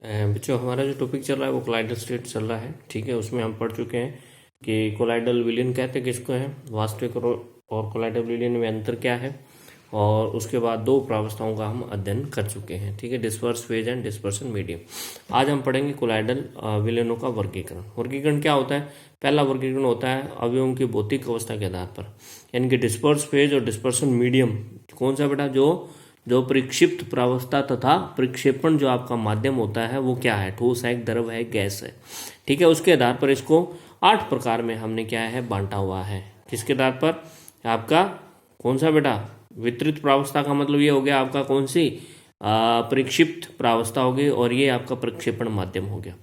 बच्चों, हमारा जो टॉपिक चल रहा है वो कोलाइडल स्टेट चल रहा है। ठीक है, उसमें हम पढ़ चुके हैं कि कोलाइडल विलयन कहते हैं किसको है, वास्तविक और कोलाइडल विलयन में अंतर क्या है, और उसके बाद दो प्रावस्थाओं का हम अध्ययन कर चुके हैं। ठीक है, disperse phase and dispersion medium. आज हम पढ़ेंगे कोलाइडल विलयनों का वर्गीकरण। वर्गीकरण क्या होता है? पहला वर्गीकरण होता है अवयवों की भौतिक अवस्था के आधार पर, यानी कि डिस्पर्स फेज और डिस्पर्सन मीडियम कौन सा बेटा? जो परिक्षिप्त प्रावस्था तथा प्रक्षेपण जो आपका माध्यम होता है वो क्या है? ठोस है, द्रव है, गैस है। ठीक है, उसके आधार पर इसको 8 प्रकार में हमने क्या है बांटा हुआ है। किसके आधार पर? आपका कौन सा बेटा? वितरित प्रावस्था का मतलब ये हो गया आपका कौन सी? परिक्षिप्त प्रावस्था हो गई, और ये आपका प्रक्षेपण माध्यम हो गया।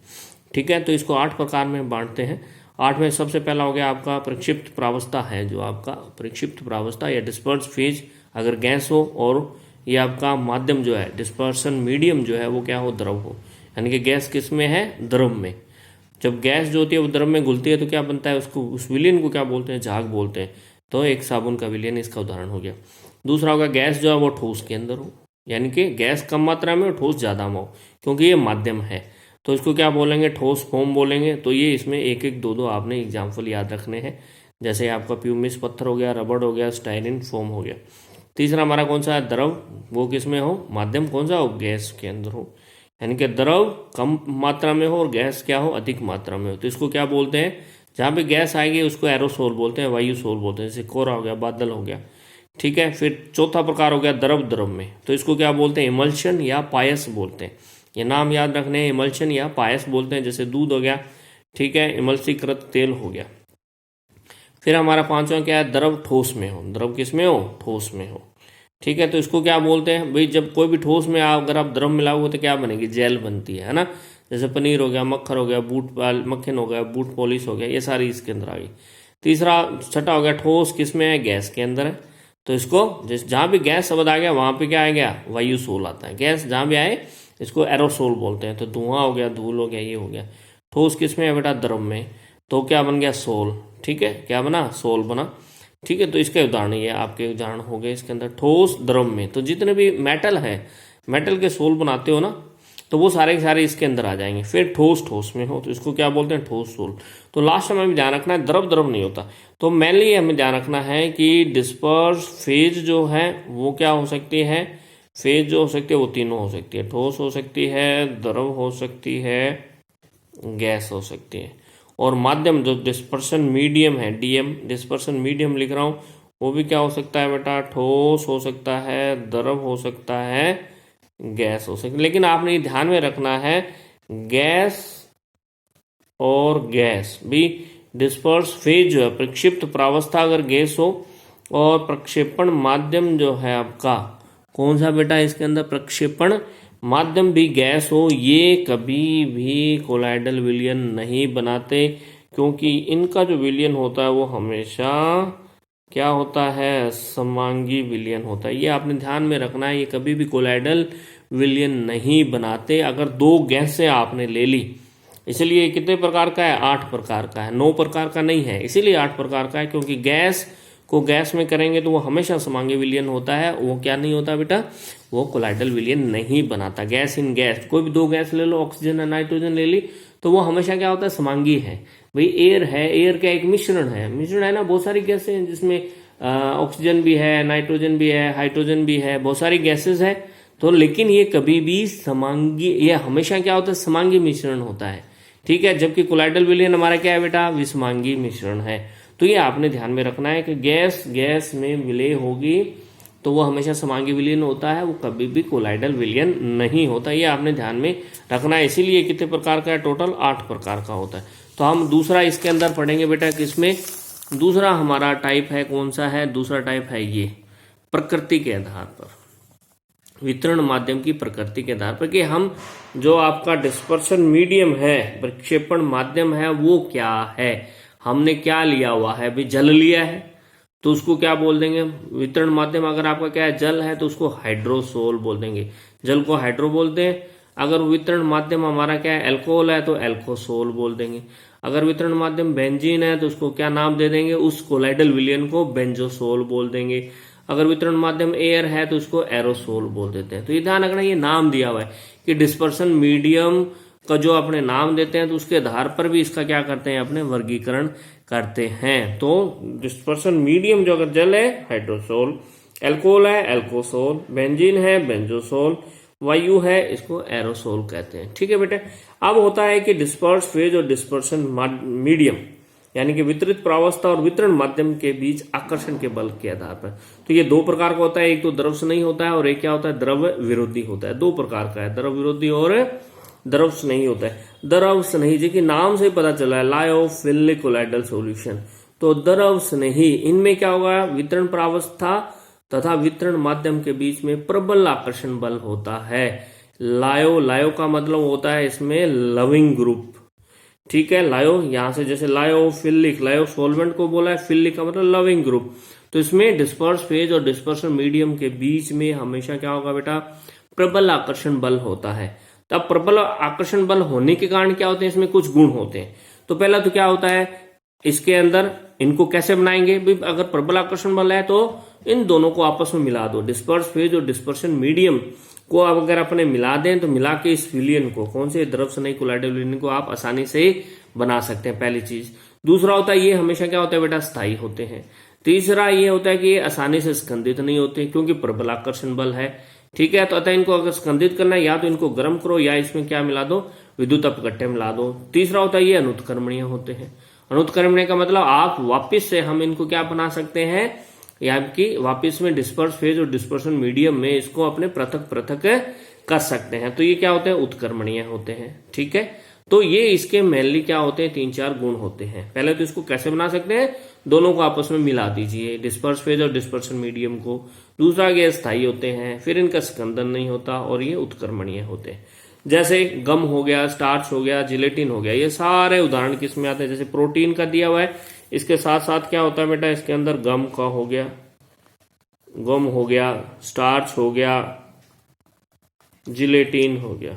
ठीक है, तो इसको 8 प्रकार में बांटते हैं। 8 में सबसे पहला हो गया आपका प्रक्षिप्त प्रावस्था है, जो आपका प्रक्षिप्त प्रावस्था या डिस्पर्स फेज अगर गैस हो, और ये आपका माध्यम जो है डिस्पर्सन मीडियम जो है वो क्या हो? द्रव हो। यानी कि गैस किस में है? द्रव में। जब गैस जो होती है वो द्रव में घुलती है तो क्या बनता है? उसको, उस विलयन को क्या बोलते हैं? झाग बोलते हैं। तो एक साबुन का विलयन इसका उदाहरण हो गया। दूसरा होगा गैस जो है वो ठोस के अंदर हो, यानी कि गैस कम मात्रा में और ठोस ज़्यादा में हो, क्योंकि ये माध्यम है। तो इसको क्या बोलेंगे? ठोस फॉर्म बोलेंगे। तो ये इसमें एक एक दो आपने एग्जाम्पल याद रखने हैं, जैसे आपका प्यूमिस पत्थर हो गया, रबड़ हो गया, स्टाइरिन फोम हो गया। तीसरा हमारा कौन सा है? द्रव। वो किस में हो? माध्यम कौन सा हो? गैस के अंदर हो, यानी कि द्रव कम मात्रा में हो और गैस क्या हो? अधिक मात्रा में हो। तो इसको क्या बोलते हैं? जहाँ पे गैस आएगी उसको एरोसोल बोलते हैं, वायु सोल बोलते हैं, जैसे कोहरा हो गया, बादल हो गया। ठीक है, फिर चौथा प्रकार हो गया द्रव। द्रव में तो इसको क्या बोलते हैं? इमल्शन या पायस बोलते हैं। ये नाम याद रखने हैं, इमल्शन या पायस बोलते हैं। जैसे दूध हो गया, ठीक है, इमल्सीकृत तेल हो गया। फिर हमारा पांचवा क्या है? द्रव ठोस में हो। द्रव किस में हो? ठोस में हो। ठीक है, तो इसको क्या बोलते हैं भाई? जब कोई भी ठोस में अगर आप द्रव मिलाओगे तो क्या बनेगी? जेल बनती है ना। जैसे पनीर हो गया, मक्खन हो गया, मक्खन हो गया, बूट पॉलिश हो गया, ये सारी इसके अंदर आ गई। तीसरा छठा हो गया ठोस किस में है? गैस के अंदर है। तो इसको जहाँ भी गैस शब्द आ गया वहां पे क्या आ गया? वायु सोल आता है। गैस जहाँ भी आए इसको एरोसोल बोलते हैं। तो धुआं हो गया, धूल हो गया, ये हो गया। ठोस किस में है बेटा? द्रव में। तो क्या बन गया? सोल। ठीक है, क्या बना? सोल बना। ठीक है, तो इसके उदाहरण ये आपके उदाहरण हो गए इसके अंदर। ठोस द्रव में तो जितने भी मेटल है, मेटल के सोल बनाते हो ना, तो वो सारे के सारे इसके अंदर आ जाएंगे। फिर ठोस में हो तो इसको क्या बोलते हैं? ठोस सोल। तो लास्ट में हमें ध्यान रखना है द्रव द्रव नहीं होता। तो मेनली हमें ध्यान रखना है कि डिस्पर्स फेज जो है वो क्या हो सकती है? फेज जो हो सकती है वो तीनों हो सकती है। ठोस हो सकती है, द्रव हो सकती है, गैस हो सकती है। और माध्यम जो डिस्पर्सन मीडियम है, डीएम डिस्पर्सन मीडियम लिख रहा हूं, वो भी क्या हो सकता है बेटा? ठोस हो सकता है, द्रव हो सकता है, गैस हो सकती है। लेकिन आपने ये ध्यान में रखना है, गैस और गैस भी डिस्पर्स फेज जो है प्रक्षिप्त प्रावस्था अगर गैस हो, और प्रक्षेपण माध्यम जो है आपका कौन सा बेटा? इसके अंदर प्रक्षेपण माध्यम भी गैस हो, ये कभी भी कोलाइडल विलयन नहीं बनाते, क्योंकि इनका जो विलयन होता है वो हमेशा क्या होता है? समांगी विलयन होता है। ये आपने ध्यान में रखना है, ये कभी भी कोलाइडल विलयन नहीं बनाते। अगर दो गैसें आपने ले ली, इसलिए कितने प्रकार का है? 8 प्रकार का है, 9 प्रकार का नहीं है। इसीलिए 8 प्रकार का है, क्योंकि गैस को गैस में करेंगे तो वो हमेशा समांगी विलयन होता है। वो क्या नहीं होता बेटा? वो कोलाइडल विलयन नहीं बनाता। गैस इन गैस, कोई भी दो गैस ले लो, ऑक्सीजन और नाइट्रोजन ले ली, तो वो हमेशा क्या होता है? समांगी है। भाई एयर है, एयर का एक मिश्रण है ना, बहुत सारी गैसें हैं जिसमें ऑक्सीजन भी है, नाइट्रोजन भी है, हाइड्रोजन भी है, बहुत सारी गैसेज है। तो लेकिन ये कभी भी समांगी, ये हमेशा क्या होता है? समांगी मिश्रण होता है। ठीक है, जबकि कोलाइडल विलयन हमारा क्या है बेटा? विषमांगी मिश्रण है। तो ये आपने ध्यान में रखना है कि गैस में विलय होगी तो वो हमेशा समांगी विलयन होता है, वो कभी भी कोलाइडल विलयन नहीं होता। ये आपने ध्यान में रखना है। इसीलिए कितने प्रकार का है? टोटल 8 प्रकार का होता है। तो हम दूसरा इसके अंदर पढ़ेंगे बेटा, किसमें? दूसरा हमारा टाइप है कौन सा है? दूसरा टाइप है ये प्रकृति के आधार पर, वितरण माध्यम की प्रकृति के आधार पर, कि हम जो आपका डिस्पर्सन मीडियम है, प्रक्षेपण माध्यम है, वो क्या है? हमने क्या लिया हुआ है? अभी जल लिया है तो उसको क्या बोल देंगे? वितरण माध्यम अगर आपका क्या है? जल है तो उसको हाइड्रोसोल बोल देंगे, जल को हाइड्रो बोलते हैं। अगर वितरण माध्यम हमारा क्या है? अल्कोहल है तो एल्कोसोल बोल देंगे। अगर वितरण माध्यम बेंजीन है तो उसको क्या नाम दे देंगे? उस कोलाइडल विलयन को बेंजोसोल बोल देंगे। अगर वितरण माध्यम एयर है तो उसको एरोसोल बोल देते हैं। तो ये ध्यान रखना, ये नाम दिया हुआ है कि डिस्पर्सन मीडियम का जो अपने नाम देते हैं तो उसके आधार पर भी इसका क्या करते हैं, अपने वर्गीकरण करते हैं। तो डिस्पर्सन मीडियम जो अगर जल है हाइड्रोसोल, एल्कोहल है एल्कोसोल, बेंजीन है बेंजोसोल, वायु है इसको एरोसोल कहते हैं। ठीक है बेटे। अब होता है कि डिस्पर्स फेज और डिस्पर्सन मीडियम यानी कि वितरित प्रावस्था और वितरण माध्यम के बीच आकर्षण के बल के आधार पर। तो ये दो प्रकार का होता है, एक तो द्रव स्नेही होता है और एक क्या होता है, द्रव विरोधी होता है। दो प्रकार का है, द्रव विरोधी और द्रव स्नेही होता है। द्रव स्नेही जी के नाम से पता चला है, लायोफिलिक कोलाइडल सॉल्यूशन। तो द्रव स्नेही इनमें क्या होगा, वितरण प्रावस्था तथा वितरण माध्यम के बीच में प्रबल आकर्षण बल होता है। लायो का मतलब होता है इसमें लविंग ग्रुप। ठीक है, लायो यहां से जैसे लायोफिलिक, लायो सोलवेंट को बोला है, फिलिक का मतलब लविंग ग्रुप। तो इसमें डिस्पर्स फेज और डिस्पर्सन मीडियम के बीच में हमेशा क्या होगा बेटा, प्रबल आकर्षण बल होता है। तब प्रबल आकर्षण बल होने के कारण क्या होते हैं, इसमें कुछ गुण होते हैं। तो पहला तो क्या होता है, इसके अंदर इनको कैसे बनाएंगे भी, अगर प्रबल आकर्षण बल है तो इन दोनों को आपस में मिला दो, डिस्पर्स फेज और डिस्पर्सन मीडियम को आप अगर अपने मिला दें तो मिला के इस विलियन को, कौन से द्रव स्नेही कोलाइडल विलियन को आप आसानी से बना सकते हैं, पहली चीज। दूसरा होता है ये हमेशा क्या होता है बेटा, स्थायी होते हैं। तीसरा ये होता है कि ये आसानी से स्कंदित नहीं होते क्योंकि प्रबल आकर्षण बल है। ठीक है, तो अतः इनको अगर स्कंदित करना है या तो इनको गर्म करो या इसमें क्या मिला दो, विद्युत अपघट्य मिला दो। तीसरा होता है ये अनुत्क्रमणीय होते हैं। अनुत्क्रमणीय का मतलब आप वापिस से हम इनको क्या बना सकते हैं, या कि वापिस में डिस्पर्स फेज और डिस्पर्सन मीडियम में इसको अपने पृथक पृथक कर सकते हैं। तो ये क्या होते हैं, उत्क्रमणीय होते हैं। ठीक है, तो ये इसके मेनली क्या होते हैं, 3-4 गुण होते हैं। पहले तो इसको कैसे बना सकते हैं, दोनों को आपस में मिला दीजिए, डिस्पर्स फेज और डिस्पर्सन मीडियम को। दूसरा ये स्थायी होते हैं, फिर इनका स्कंदन नहीं होता और ये उत्क्रमणीय होते हैं। जैसे गम हो गया, स्टार्च हो गया, जिलेटिन हो गया, ये सारे उदाहरण किसमें आते हैं, जैसे प्रोटीन का दिया हुआ है, इसके साथ साथ क्या होता है बेटा, इसके अंदर गम का हो गया, गम हो गया, स्टार्च हो गया, जिलेटिन हो गया।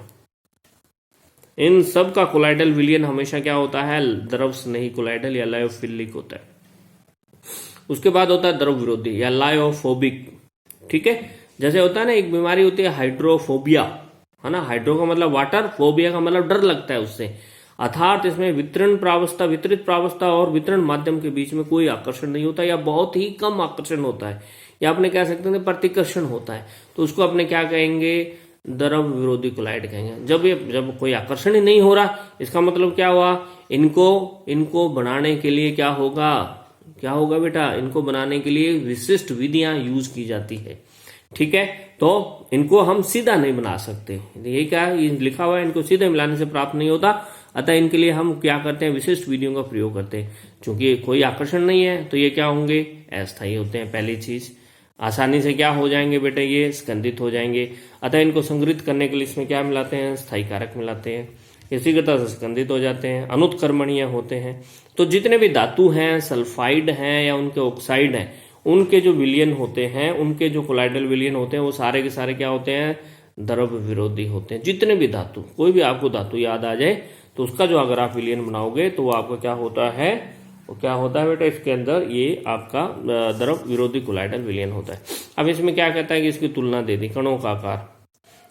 इन सब का कोलाइडल विलियन हमेशा क्या होता है, द्रव स्नेही कोलाइडल या लायोफिलिक होता है। उसके बाद होता है द्रव विरोधी या लायोफोबिक। ठीक है, जैसे होता है ना, एक बीमारी होती है हाइड्रोफोबिया, है ना, हाइड्रो का मतलब वाटर, फोबिया का मतलब डर लगता है उससे। अर्थात इसमें वितरित प्रावस्था और वितरण माध्यम के बीच में कोई आकर्षण नहीं होता या बहुत ही कम आकर्षण होता है, या अपने कह सकते हैं प्रतिकर्षण होता है। तो उसको अपने क्या कहेंगे, द्रव विरोधी कोलाइड कहेंगे। जब कोई आकर्षण ही नहीं हो रहा, इसका मतलब क्या हुआ, इनको बनाने के लिए क्या होगा बेटा, इनको बनाने के लिए विशिष्ट विधियां यूज की जाती है। ठीक है, तो इनको हम सीधा नहीं बना सकते, ये क्या ये लिखा हुआ है, इनको सीधे मिलाने से प्राप्त नहीं होता। अतः इनके लिए हम क्या करते हैं, विशिष्ट विधियों का प्रयोग करते हैं। चूंकि कोई आकर्षण नहीं है तो ये क्या होंगे, अस्थायी होते हैं। पहली चीज, आसानी से क्या हो जाएंगे बेटे, ये स्कंदित हो जाएंगे। अतः इनको संग्रहित करने के लिए इसमें क्या मिलाते हैं, स्थायी कारक मिलाते हैं, इसी के तरह से स्कंदित हो जाते हैं। अनुत्क्रमणीय होते हैं। तो जितने भी धातु हैं, सल्फाइड हैं या उनके ऑक्साइड हैं, उनके जो विलियन होते हैं, उनके जो कोलाइडल विलियन होते हैं, वो सारे के सारे क्या होते हैं, द्रव विरोधी होते हैं। जितने भी धातु, कोई भी आपको धातु याद आ जाए तो उसका जो अगर आप विलियन बनाओगे तो वो आपका क्या होता है, वो क्या होता है बेटा, इसके अंदर ये आपका द्रव विरोधी कोलाइडल विलियन होता है। अब इसमें क्या कहता है कि इसकी तुलना दे दी, कणों का आकार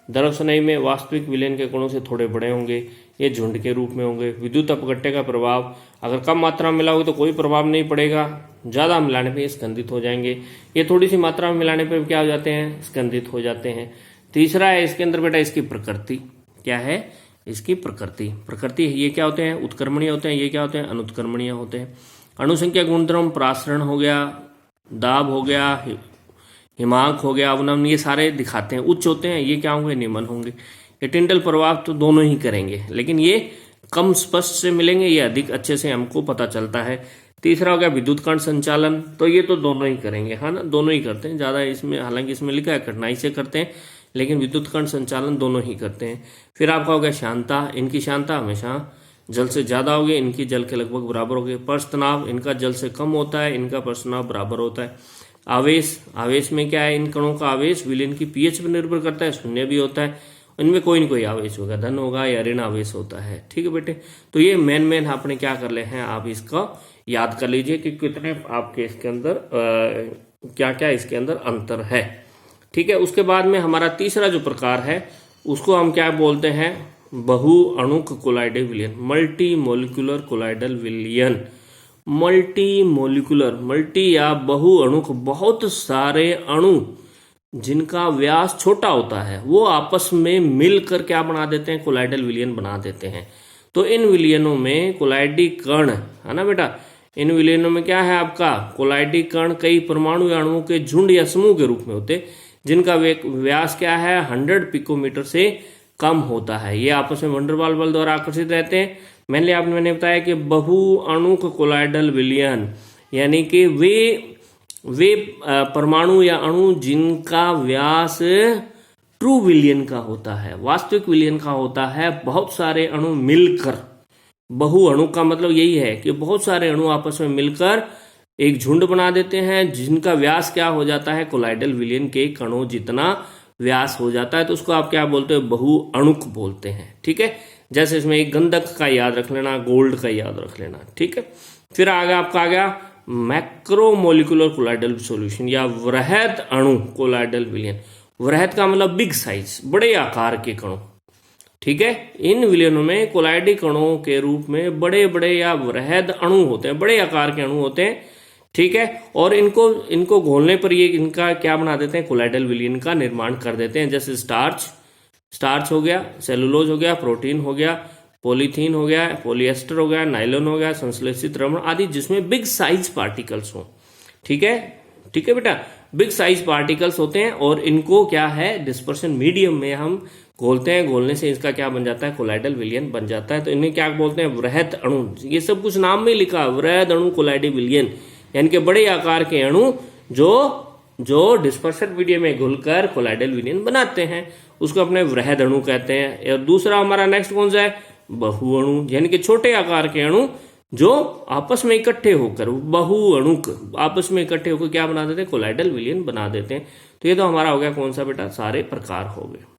द्रव स्नेही में वास्तविक विलयन के कणों से थोड़े बड़े होंगे, ये झुंड के रूप में होंगे। विद्युत अपघट्य का प्रभाव, अगर कम मात्रा में मिलाओगे तो कोई प्रभाव नहीं पड़ेगा, ज्यादा मिलाने पे स्कंदित हो जाएंगे। ये थोड़ी सी मात्रा में मिलाने पे क्या हो जाते हैं, स्कंदित हो जाते हैं। तीसरा है इसके अंदर बेटा इसकी प्रकृति, क्या है इसकी प्रकृति ये क्या होते हैं, उत्क्रमणीय होते हैं, ये क्या होते हैं, अनुत्क्रमणीय होते हैं। अणुसंख्या गुणधर्म, प्रासरण हो गया, दाब हो गया, हिमांक हो गया, अवनमन, ये सारे दिखाते हैं। उच्च होते हैं, ये क्या होंगे, निम्न होंगे। ये टिंडल प्रभाव तो दोनों ही करेंगे, लेकिन ये कम स्पष्ट से मिलेंगे, ये अधिक अच्छे से हमको पता चलता है। तीसरा हो गया विद्युत कण संचालन, तो ये तो दोनों ही करेंगे, है ना, दोनों ही करते हैं। ज्यादा इसमें, हालांकि इसमें लिखा है कठिनाई से करते हैं, लेकिन विद्युत कण संचालन दोनों ही करते हैं। फिर आपका हो गया शांता, इनकी शांता हमेशा जल से ज्यादा होगी, इनकी जल के लगभग बराबर होगी। पर्श तनाव, इनका जल से कम होता है, इनका पर्श तनाव बराबर होता है। आवेश में क्या है, इन कणों का आवेश विलयन की पीएच पर निर्भर करता है, शून्य भी होता है। इनमें कोई न कोई आवेश होगा, धन होगा या ऋण आवेश होता है। ठीक है बेटे, तो ये मेन आपने क्या कर ले हैं, आप इसका याद कर लीजिए कि कितने आपके इसके अंदर क्या क्या इसके अंदर अंतर है। ठीक है, उसके बाद में हमारा तीसरा जो प्रकार है उसको हम क्या बोलते हैं, बहु अणुक कोलाइडल विलयन, मल्टी मोलिकुलर कोलाइडल विलयन। मल्टी मोलिकुलर, मल्टी या बहु अणुक, बहुत सारे अणु जिनका व्यास छोटा होता है वो आपस में मिलकर क्या बना देते हैं, कोलाइडल विलयन बना देते हैं। तो इन विलयनों में कोलाइडी कण है ना बेटा, इन विलयनों में क्या है आपका, कोलाइडी कण कई परमाणु या अणुओं के झुंड या समूह के रूप में होते, जिनका व्यास क्या है 100 पिकोमीटर से कम होता है। ये आपस में वंडरवाल बल द्वारा आकर्षित रहते हैं। मैंने बताया कि बहु अणुक कोलाइडल विलयन यानी कि वे परमाणु या अणु जिनका व्यास ट्रू विलयन का होता है, वास्तविक विलयन का होता है, बहुत सारे अणु मिलकर। बहु अणु का मतलब यही है कि बहुत सारे अणु आपस में मिलकर एक झुंड बना देते हैं, जिनका व्यास क्या हो जाता है, कोलाइडल विलयन के कणों जितना व्यास हो जाता है। तो उसको आप क्या बोलते हो, बहु अणुक बोलते हैं। ठीक है, जैसे इसमें एक गंधक का याद रख लेना, गोल्ड का याद रख लेना। ठीक है, फिर आगे आपका आ गया मैक्रोमोलिकुलर कोलाइडल सॉल्यूशन या वृहद अणु कोलाइडल विलयन। वृहद का मतलब बिग साइज, बड़े आकार के कणों। ठीक है, इन विलयनों में कोलाइडी कणों के रूप में बड़े बड़े या वृहद अणु होते हैं, बड़े आकार के अणु होते हैं। ठीक है, और इनको घोलने पर ये इनका क्या बना देते हैं, कोलाइडल विलयन का निर्माण कर देते हैं। जैसे स्टार्च हो गया, सेलुलोज हो गया, प्रोटीन हो गया, पॉलीथीन हो गया, पॉलिएस्टर हो गया, नायलॉन हो गया, संश्लेषित रबड़ आदि, जिसमें बिग साइज पार्टिकल्स हो। ठीक है बेटा, बिग साइज पार्टिकल्स होते हैं और इनको क्या है, डिस्पर्शन मीडियम में हम घोलते हैं। घोलने से इसका क्या बन जाता है, कोलाइडल विलयन बन जाता है। तो इन्हें क्या बोलते हैं, वृहद अणु। ये सब कुछ नाम में लिखा, वृहद अणु कोलाइडल विलयन, यानी कि बड़े आकार के अणु जो डिस्पर्शन मीडियम में घुलकर कोलाइडल विलयन बनाते हैं, उसको अपने वृहद अणु कहते हैं। और दूसरा हमारा नेक्स्ट कौन सा है, बहु अणु, यानी कि छोटे आकार के अणु जो आपस में इकट्ठे होकर, बहु अणुक, आपस में इकट्ठे होकर क्या बना देते हैं, कोलाइडल विलयन बना देते हैं। तो ये तो हमारा हो गया कौन सा बेटा, सारे प्रकार हो गए।